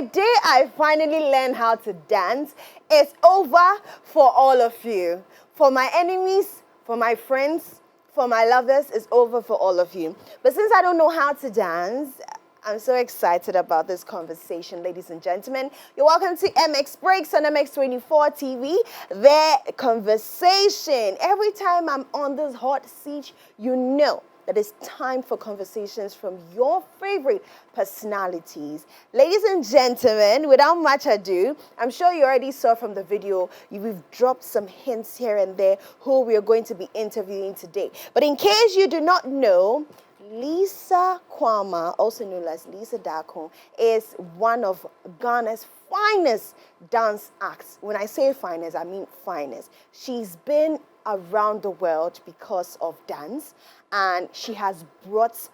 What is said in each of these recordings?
the day I finally learned how to dance, it's over for all of you. For my enemies, for my friends, for my lovers, it's over for all of you. But since I don't know how to dance, I'm so excited about this conversation, ladies and gentlemen. You're welcome to MX Breaks on MX24 TV. The conversation. Every time I'm on this hot seat, you know that it's time for conversations from your favorite personalities. Ladies and gentlemen, without much ado, I'm sure you already saw from the video, we've dropped some hints here and there who we are going to be interviewing today. But in case you do not know, Lisa Quama, also known as Lisa Dakon, is one of Ghana's finest dance acts. When I say finest, I mean finest. She's been around the world because of dance, and she has brought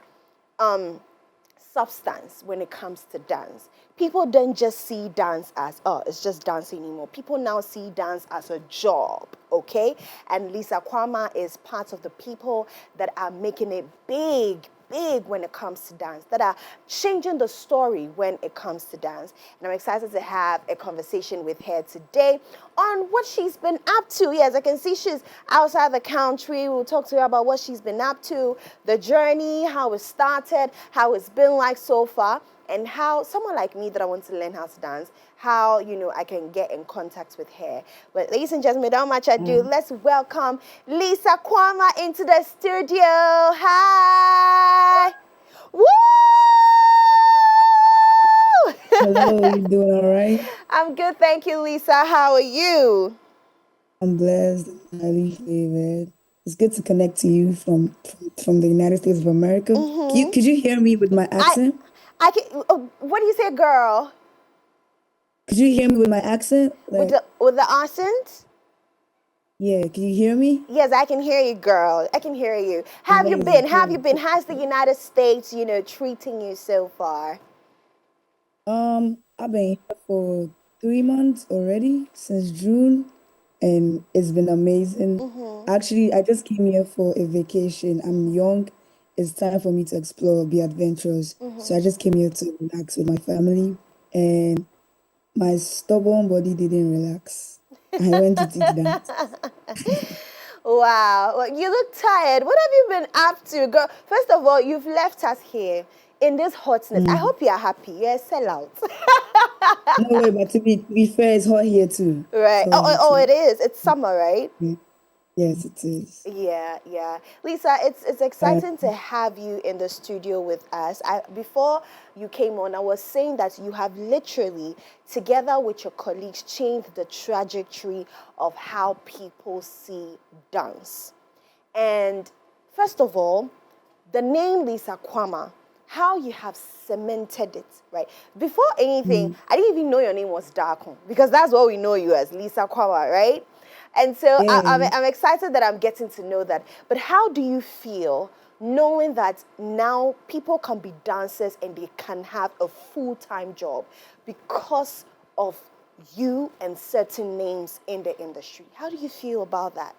substance when it comes to dance. People don't just see dance as, oh, it's just dancing anymore. People now see dance as a job, okay? And Lisa Quama is part of the people that are making it big when it comes to dance, that are changing the story when it comes to dance. And I'm excited to have a conversation with her today on what she's been up to. Yes, I can see she's outside the country. We'll talk to her about what she's been up to, the journey, how it started, how it's been like so far, and how someone like me that I want to learn how to dance, how, you know, I can get in contact with her. But ladies and gentlemen, without much ado, let's welcome Lisa Quama into the studio. Hi. Woo! Hello, you doing all right? I'm good, thank you, Lisa. How are you? I'm blessed, highly favored. It's good to connect to you from the United States of America. Could you hear me with my I accent? I can. What do you say, girl? Could you hear me with my accent? Like, With the accent? yeah, can you hear me? Yes, I can hear you, girl. I can hear you. Have you Amazing. been? Have you been? How's the United States, you know, treating you so far? I've been here for 3 months already, since June, and it's been amazing. Actually, I just came here for a vacation. I'm young. It's time for me to explore, be adventurous. So I just came here to relax with my family, and my stubborn body didn't relax. I went to teach dance. Wow. Well, you look tired. What have you been up to, girl? First of all, you've left us here in this hotness. I Mm. hope you are happy. You're a sellout. No way, but to be fair, it's hot here too. It's Right. hot Oh, here oh, too. it is. It's summer, right? Mm. Yes, it is. Yeah, yeah. Lisa, it's Uh, exciting to have you in the studio with us. Before you came on, I was saying that you have literally, together with your colleagues, changed the trajectory of how people see dance. And first of all, the name Lisa Quama, how you have cemented it, right? Before anything, mm, I didn't even know your name was Darkon, because that's what we know you as, Lisa Quama, right? And so yeah. I'm excited that I'm getting to know that. But how do you feel knowing that now people can be dancers and they can have a full-time job because of you and certain names in the industry? How do you feel about that?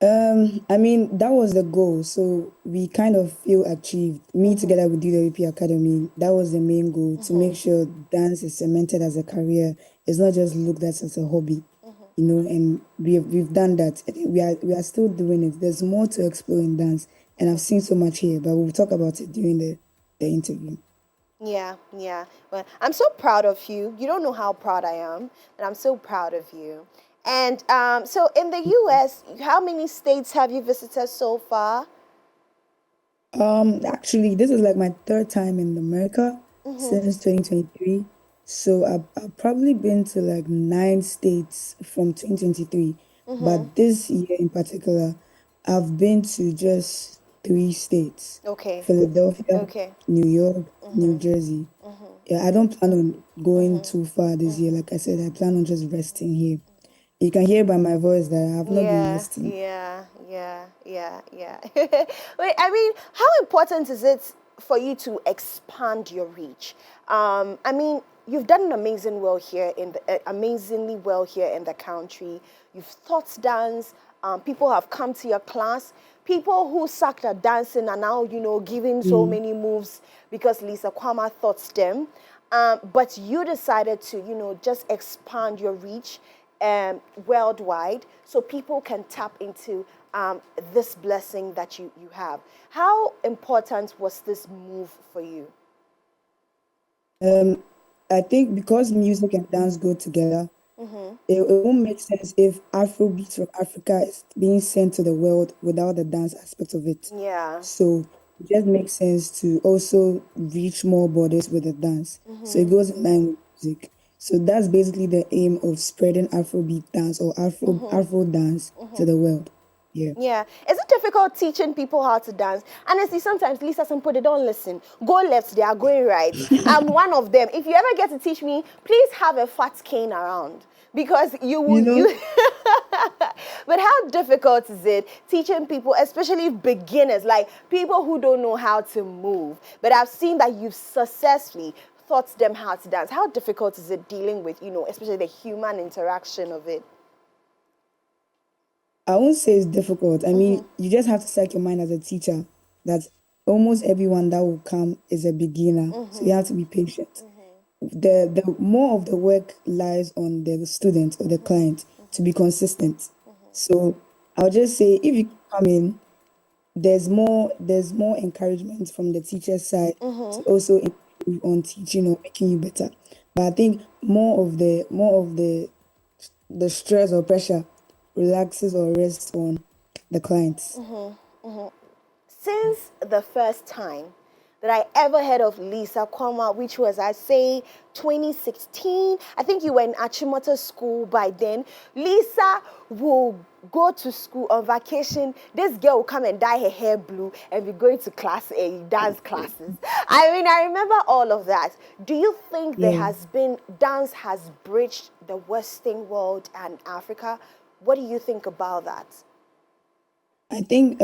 I mean, that was the goal. So we kind of feel achieved. Me together with DWP Academy, that was the main goal, to make sure dance is cemented as a career. It's not just looked at as a hobby, and we've done that. I think we are still doing it. There's more to explore in dance, and I've seen so much here, but we'll talk about it during the interview. Yeah, yeah. Well, I'm so proud of you. You don't know how proud I am, and I'm so proud of you. And so in the US, how many states have you visited so far? Actually, this is like my third time in America Mm-hmm. since 2023. So I've probably been to like 9 states from 2023. Mm-hmm. But this year in particular, I've been to just 3 states: Okay. Philadelphia, Okay. New York, New Mm-hmm. Jersey. Mm-hmm. Yeah, I don't plan on going Mm-hmm. too far this year. Mm-hmm. Like I said, I plan on just resting here. You can hear by my voice that I have not been Yeah, resting. yeah, yeah, yeah, yeah. Wait, I mean, how important is it for you to expand your reach? I mean, you've done an amazingly well here in the country. You've taught dance. People have come to your class. People who sucked at dancing are now, you know, giving so Mm, many moves because Lisa Kwama taught them. But you decided to, just expand your reach worldwide so people can tap into this blessing that you have. How important was this move for you? I think because music and dance go together, it won't make sense if Afrobeats from Africa is being sent to the world without the dance aspect of it. Yeah. So it just makes sense to also reach more borders with the dance. So it goes in line with music. So that's basically the aim of spreading Afrobeat dance or Afro dance to the world. Yeah. Yeah. Is it difficult teaching people how to dance? Honestly, sometimes Lisa Sampo, they don't listen. Go left, they are going right. I'm one of them. If you ever get to teach me, please have a fat cane around. Because you will, You know, but how difficult is it teaching people, especially beginners, like people who don't know how to move? But I've seen that you've successfully taught them how to dance. How difficult is it dealing with, especially the human interaction of it? I won't say it's difficult. I mean, you just have to set your mind as a teacher that almost everyone that will come is a beginner. So you have to be patient. The more of the work lies on the student or the client to be consistent. So I'll just say if you come in, there's more encouragement from the teacher's side to also improve on teaching or making you better. But I think more of the stress or pressure relaxes or rests on the clients. Since the first time that I ever heard of Lisa Quama, which was, I say, 2016. I think you were in Achimota school by then. Lisa will go to school on vacation. This girl will come and dye her hair blue and be going to dance classes. I mean, I remember all of that. Do you think Yeah. dance has bridged the Western world and Africa? What do you think about that? I think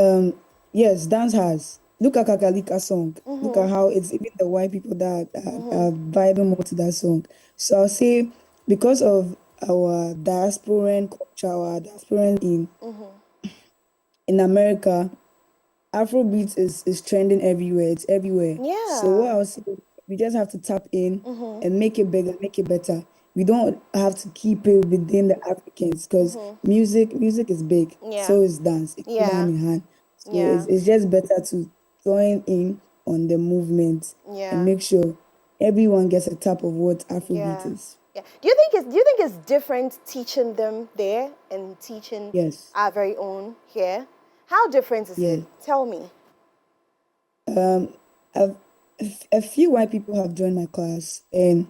yes, dance has. Look at Kakalika song. Look at how it's even the white people that are vibing more to that song. So I'll say because of our diasporan culture, our diasporan in America, Afrobeat is trending everywhere. It's everywhere. So what Yeah. I'll say, we just have to tap in and make it bigger, make it better. We don't have to keep it within the Africans because music is big. Yeah. So is dance. It goes hand Yeah. in hand. So it's, Yeah. it's just better to join in on the movement and Yeah. make sure everyone gets a tap of what Afrobeat Yeah. is. Yeah. Do you think it's different teaching them there and teaching Yes. our very own here? How different is it? Yeah. Tell me. Um, I've, a few white people have joined my class, and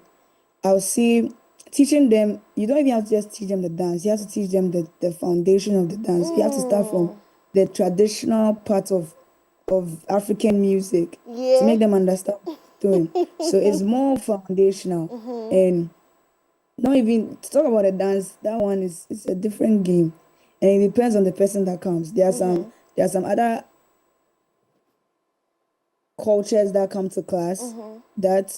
I'll see teaching them, you don't even have to just teach them the dance, you have to teach them the foundation of the dance. You have to start from Mm. the traditional part of African music to Yeah. make them understand what you're doing. So it's more foundational. And not even to talk about the dance, that one is a different game. And it depends on the person that comes. There are some other cultures that come to class that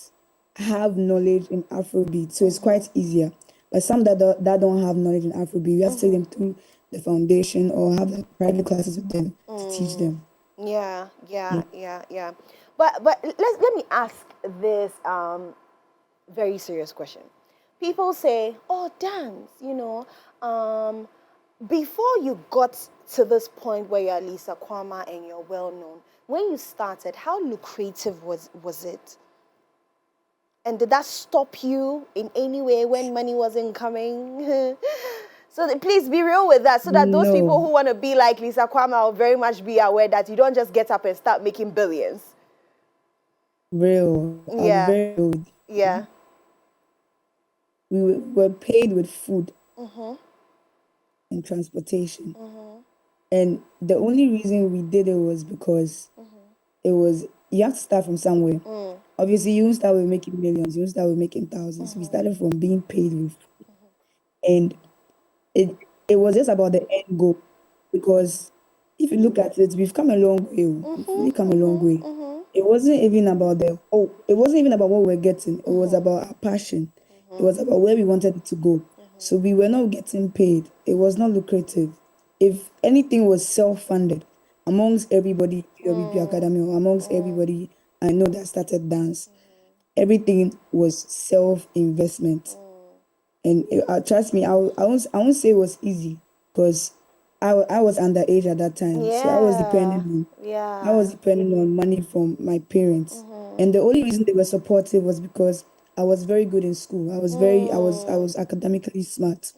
have knowledge in Afrobeat, so it's quite easier. But some that don't have knowledge in Afrobeat, we have to take them through the foundation or have like private classes with them to teach them. Yeah, yeah, Yeah. yeah, yeah. But let me ask this very serious question. People say, "Oh, dance," before you got to this point where you're Lisa Kwama and you're well known, when you started, how lucrative was it? And did that stop you in any way when money wasn't coming? So please be real with that so that those people No, who want to be like Lisa Kwama will very much be aware that you don't just get up and start making billions. real. I'll be Yeah, very real with yeah. you. We were paid with food and transportation. And the only reason we did it was because it was you have to start from somewhere. Obviously, you won't start with making millions, you won't start with making thousands. We started from being paid with, and it it was just about the end goal. Because if you look at it, we've come a long way. We've really come a long way. It wasn't even about what we're getting. It was about our passion. It was about where we wanted it to go. So we were not getting paid. It was not lucrative. If anything was self-funded amongst everybody in the WP Academy or amongst everybody I know that started dance. everything was self-investment. And trust me, I won't say it was easy because I was underage at that time. So Yeah. I Yeah. was depending on money from my parents. And the only reason they were supportive was because I was very good in school. I Mm. was academically smart.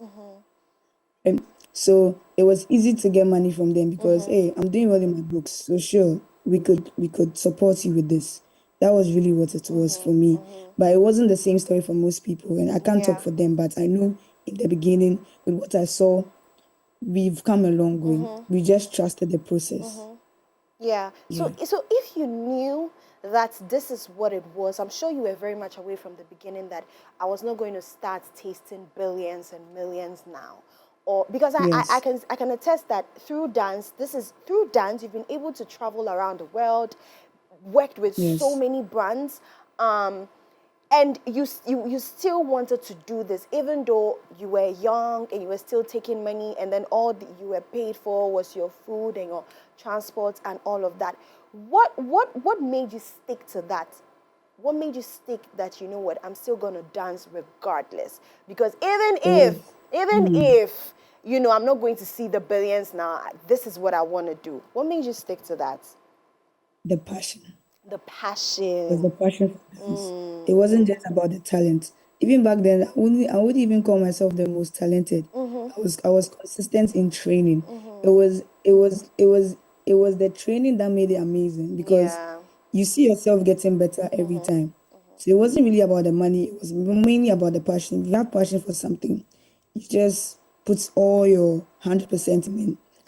And so it was easy to get money from them because, hey, I'm doing well in my books. So sure, we could support you with this. That was really what it was for me. But it wasn't the same story for most people. And I can't talk Yeah. for them, but I know in the beginning, with what I saw, we've come a long way. We just trusted the process. Yeah. So Yeah. so if you knew that this is what it was, I'm sure you were very much away from the beginning that I was not going to start tasting billions and millions now. Or because Yes. I can attest that through dance you've been able to travel around the world, worked with so Yes. many brands. Um, and you still wanted to do this even though you were young and you were still taking money, and then all that you were paid for was your food and your transport and all of that. What made you stick to that? What made you stick that, you know what, I'm still gonna dance regardless? Because It was even mm, if you know I'm not going to see the billions now, this is what I want to do. What made you stick to that? the passion. The Was passion. the passion for dance. It wasn't just about the talent. Even back then, I wouldn't even call myself the most talented. I was consistent in training. It was the training that made it amazing because Yeah. you see yourself getting better every time. So it wasn't really about the money, it was mainly about the passion. If you have passion for something, you just put all your 100%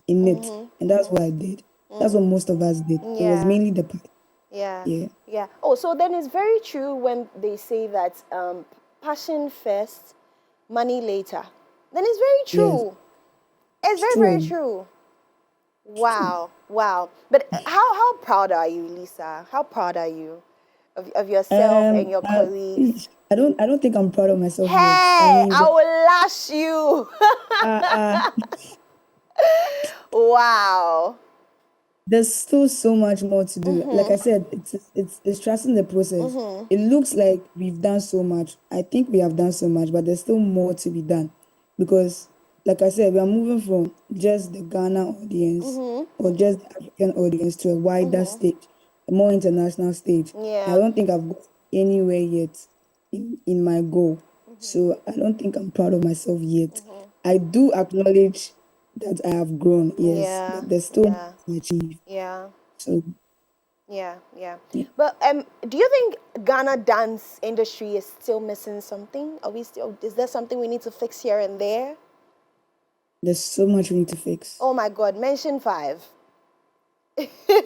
in it. And that's what I did. That's what most of us did. It was Yeah. mainly the passion. Yeah. Yeah. Yeah. Oh, so then it's very true when they say that passion first, money later. Then it's very Yes, true. It's it's very, very true. true. It's true. Wow. Wow. But how proud are you, Lisa? How proud are you of yourself and your I, colleagues? I don't think I'm proud of myself yet. I Hey, mean, I will lash you. uh, uh, Wow. there's still so much more to do. Like I said, it's trusting the process. It looks like we've done so much. I think we have done so much, but there's still more to be done. Because, like I said, we are moving from just the Ghana audience or just the African audience to a wider stage, a more international stage. And I Yeah. don't think I've got anywhere yet in my goal. So I don't think I'm proud of myself yet. I do acknowledge that I have grown, yes, Yeah. but there's still more Yeah. to achieve. Yeah. So Yeah, yeah. yeah, But do you think Ghana dance industry is still missing something? Are we still? Is there something we need to fix here and there? there's so much we need to fix. Oh my God, mention five.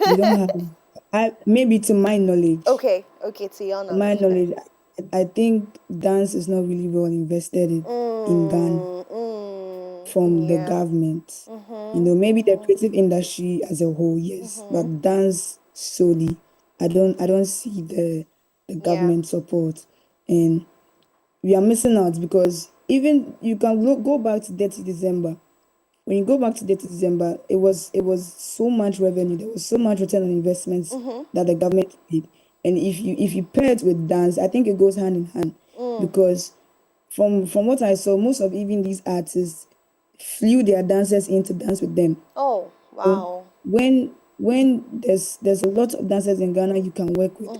We don't have, maybe Okay, okay, to your to my knowledge then. knowledge, I think dance is not really well invested in Ghana from the Yeah. government. Maybe the creative industry as a whole, yes, but dance solely, I don't see the Yeah. government support, and we are missing out because even you can go back to 30 December. When you go back to 30 December, it was so much revenue. There was so much return on investments that the government made. And if you pair it with dance, I think it goes hand in hand because from what I saw, most of even these artists flew their dancers in to dance with them. Oh, So wow. when there's a lot of dancers in Ghana you can work with.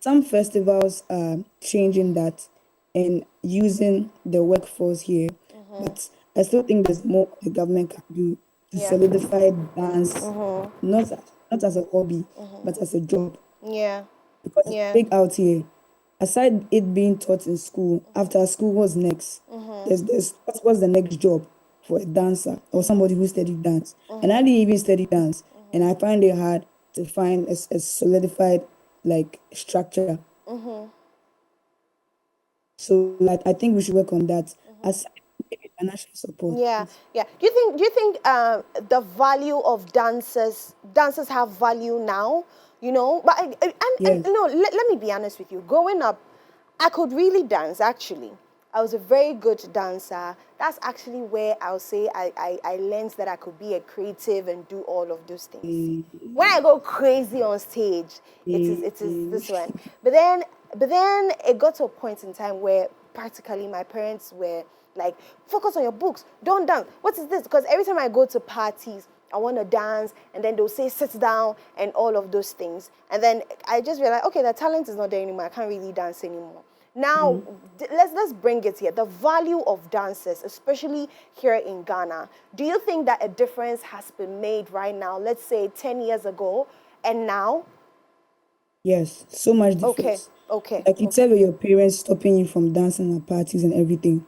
Some festivals are changing that and using the workforce here, but I still think there's more the government can do to Yeah. solidify dance, not as a hobby, but as a job. Yeah. Because it's Yeah. big out here. Aside it being taught in school, after school, what's next? What's the next job for a dancer or somebody who studied dance? And I didn't even study dance, and I find it hard to find a solidified like structure. So like I think we should work on that. Aside maybe financial support, Yeah, yes. yeah. Do you think the value of dancers have value now? You know, but and Yes. no, let me be honest with you. Growing up, I could really dance actually. I was a very good dancer. That's actually where I'll say I learned that I could be a creative and do all of those things. Eh, When I go crazy on stage, it is eh, this one. But then But then it got to a point in time where practically my parents were like, focus on your books, don't dance. What is this? Because every time I go to parties, I want to dance, and then they'll say sit down and all of those things. And then I just realized, okay, the talent is not there anymore. I can't really dance anymore. Now, let's bring it here. The value of dances, especially here in Ghana. Do you think that a difference has been made right now, let's say 10 years ago and now? Yes, so much Okay, difference. okay, Like you okay. said, with your parents stopping you from dancing at parties and everything.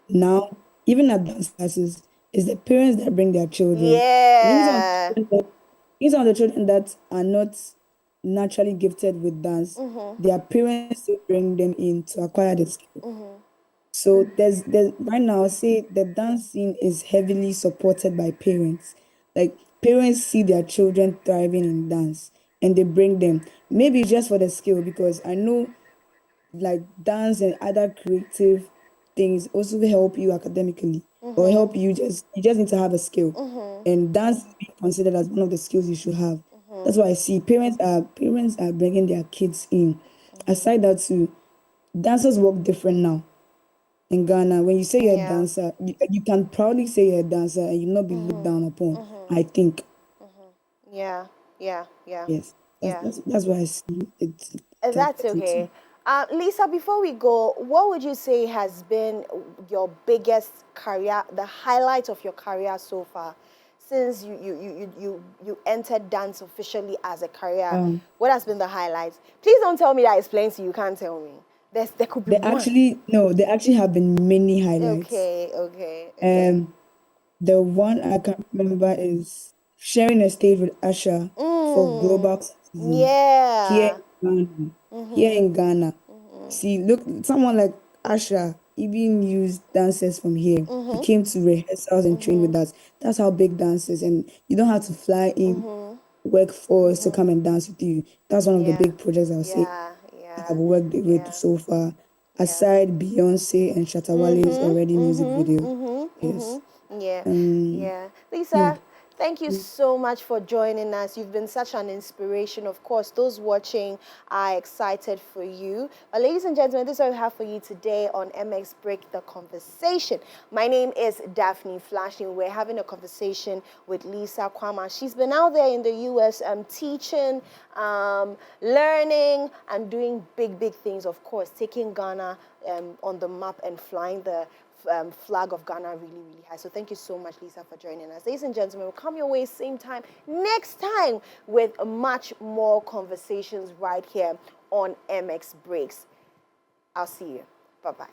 Now, even at dance classes, it's the parents that bring their children. And Yeah. even some of the children that are not naturally gifted with dance, their parents still bring them in to acquire the skill. So there's right now, say the dance scene is heavily supported by parents. Like parents see their children thriving in dance and they bring them. Maybe just for the skill, because I know like dance and other creative things also help you academically or help you just need to have a skill. And dance is being considered as one of the skills you should have. That's why I see parents are bringing their kids in. Aside that too, dancers work different now in Ghana. When you say you're a Yeah. dancer, you can proudly say you're a dancer and you not be looked down upon. I think Yeah. Yeah. Yeah. yes, Yeah. that's why I see it's That's the okay. two. Lisa, before we go, what would you say has been your biggest career, the highlight of your career so far, since you entered dance officially as a career? Um, What has been the highlight? Please don't tell me that it's plenty. You can't tell me. There could be one. there actually have been many highlights. Okay, okay, okay. Um, the one I can remember is sharing a stage with Asha for Global Mm, Citizen here yeah. in Ghana. Here in Ghana. See, look, someone like Asha even used dancers from here. He came to rehearsals and trained with us. That's how big dance is. And you don't have to fly in workforce to come and dance with you. That's one of the Yeah, big projects I would say yeah, I yeah, have worked with yeah, so far. yeah. Aside Beyonce and Shatawale's already music video. Yes. Yeah, Um, yeah. yeah. Lisa, thank you so much for joining us. You've been such an inspiration. Of course, those watching are excited for you. But ladies and gentlemen, this is what we have for you today on MX Break the Conversation. My name is Daphne Flashley. We're having a conversation with Lisa Quama. She's been out there in the US teaching, learning, and doing big things, of course, taking Ghana on the map and flying the flag of Ghana really high. So thank you so much, Lisa, for joining us. Ladies and gentlemen, we'll come your way same time next time with much more conversations right here on MX Breaks. I'll see you. Bye-bye.